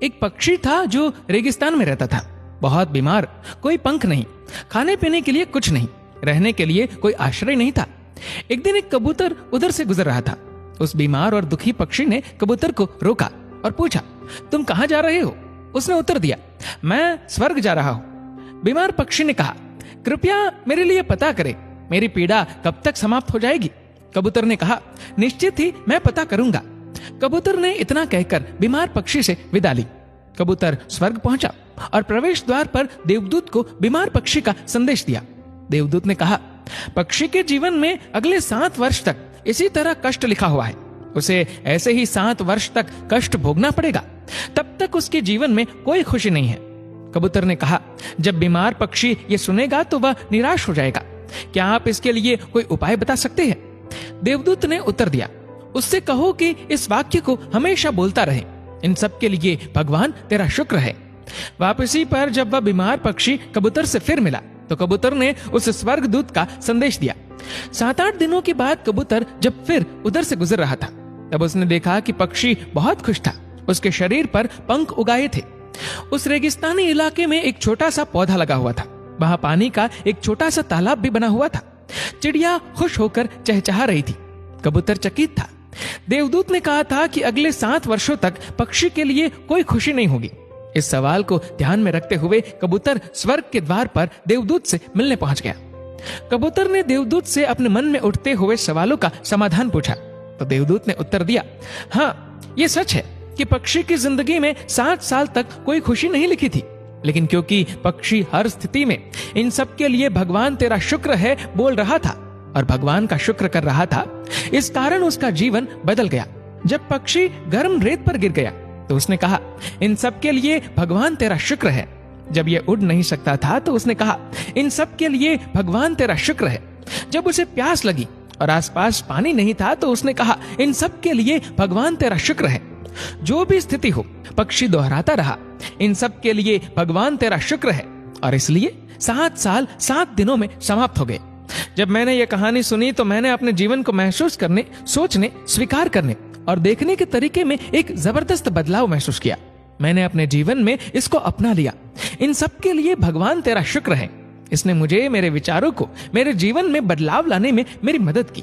एक पक्षी था जो रेगिस्तान में रहता था, बहुत बीमार, कोई पंख नहीं, खाने पीने के लिए कुछ नहीं, रहने के लिए कोई आश्रय नहीं था। एक दिन एक कबूतर उधर से गुजर रहा था। उस बीमार और दुखी पक्षी ने कबूतर को रोका और पूछा, तुम कहां जा रहे हो? उसने उत्तर दिया, मैं स्वर्ग जा रहा हूं। बीमार पक्षी ने कहा, कृपया मेरे लिए पता करें, मेरी पीड़ा कब तक समाप्त हो जाएगी? कबूतर ने कहा, निश्चित ही मैं पता करूंगा। कबूतर ने इतना कहकर बीमार पक्षी से विदा ली। कबूतर स्वर्ग पहुंचा और प्रवेश द्वार पर देवदूत को बीमार पक्षी का संदेश दिया। देवदूत ने कहा, पक्षी के जीवन में अगले 7 वर्ष तक इसी तरह कष्ट लिखा हुआ है, उसे ऐसे ही 7 वर्ष तक कष्ट भोगना पड़ेगा, तब तक उसके जीवन में कोई खुशी नहीं है। कबूतर ने कहा, जब बीमार पक्षी ये सुनेगा तो वह निराश हो जाएगा, क्या आप इसके लिए कोई उपाय बता सकते हैं? देवदूत ने उत्तर दिया, उससे कहो कि इस वाक्य को हमेशा बोलता रहे, इन सब के लिए भगवान तेरा शुक्र है। वापसी पर जब वह बीमार पक्षी कबूतर से फिर मिला तो कबूतर ने उस स्वर्गदूत का संदेश दिया। 7-8 दिनों के बाद कबूतर जब फिर उधर से गुजर रहा था, तब उसने देखा कि पक्षी बहुत खुश था, उसके शरीर पर पंख उगाए थे। उस रेगिस्तानी इलाके में एक छोटा सा पौधा लगा हुआ था, वहां पानी का एक छोटा सा तालाब भी बना हुआ था। चिड़िया खुश होकर चहचहा रही थी, कबूतर चकित था। देवदूत ने कहा था कि अगले 7 वर्षों तक पक्षी के लिए कोई खुशी नहीं होगी। इस सवाल को ध्यान में रखते हुए कबूतर स्वर्ग के द्वार पर देवदूत से मिलने पहुंच गया। कबूतर ने देवदूत से अपने मन में उठते हुए सवालों का समाधान पूछा तो देवदूत ने उत्तर दिया, हाँ, ये सच है कि पक्षी की जिंदगी में 7 साल तक कोई खुशी नहीं लिखी थी, लेकिन क्योंकि पक्षी हर स्थिति में इन सब के लिए भगवान तेरा शुक्र है बोल रहा था और भगवान का शुक्र कर रहा था, इस कारण उसका जीवन बदल गया। जब पक्षी गर्म रेत पर गिर गया तो उसने कहा, इन सब के लिए भगवान तेरा शुक्र है। जब यह उड़ नहीं सकता था तो उसने कहा, इन सब के लिए भगवान तेरा शुक्र है। जब उसे प्यास लगी और आसपास पानी नहीं था तो उसने कहा, इन सब के लिए भगवान तेरा शुक्र है। जो भी स्थिति हो, पक्षी दोहराता रहा, इन सब के लिए भगवान तेरा शुक्र है, और इसलिए 7 साल 7 दिनों में समाप्त हो गए। जब मैंने यह कहानी सुनी तो मैंने अपने जीवन को महसूस करने, सोचने, स्वीकार करने और देखने के तरीके में एक जबरदस्त बदलाव महसूस किया। मैंने अपने जीवन में इसको अपना लिया। इन सब के लिए भगवान तेरा शुक्र है। इसने मुझे, मेरे विचारों को, मेरे जीवन में बदलाव लाने में मेरी मदद की।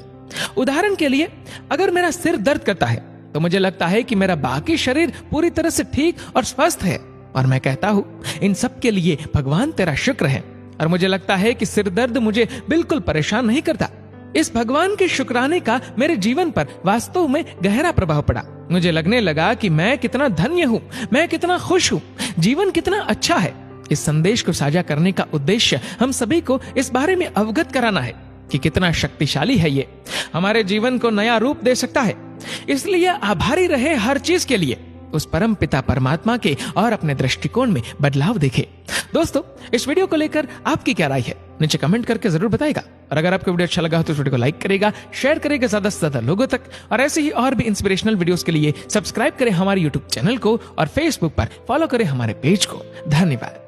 उदाहरण के लिए, अगर मेरा सिर दर्द करता है तो मुझे लगता है कि मेरा बाकी शरीर पूरी तरह से ठीक और स्वस्थ है, और मैं कहता हूँ, इन सब के लिए भगवान तेरा शुक्र है। और मुझे लगता है कि सिर दर्द मुझे बिल्कुल परेशान नहीं करता। इस भगवान के शुक्राने का मेरे जीवन पर वास्तव में गहरा प्रभाव पड़ा। मुझे लगने लगा कि मैं कितना धन्य हूँ, मैं कितना खुश हूँ, जीवन कितना अच्छा है। इस संदेश को साझा करने का उद्देश्य हम सभी को इस बारे में अवगत कराना है कि कितना शक्तिशाली है ये, हमारे जीवन को नया रूप दे सकता है। इसलिए आभारी रहे हर चीज के लिए, उस परम पिता परमात्मा के, और अपने दृष्टिकोण में बदलाव देखे। दोस्तों, इस वीडियो को लेकर आपकी क्या राय है, नीचे कमेंट करके जरूर बताएगा। और अगर आपको वीडियो अच्छा लगा हो तो इस वीडियो को लाइक करेगा, शेयर करेगा ज्यादा से ज्यादा लोगों तक, और ऐसे ही और भी इंस्पिरेशनल वीडियोस के लिए सब्सक्राइब करें हमारे यूट्यूब चैनल को और फेसबुक पर फॉलो करें हमारे पेज को। धन्यवाद।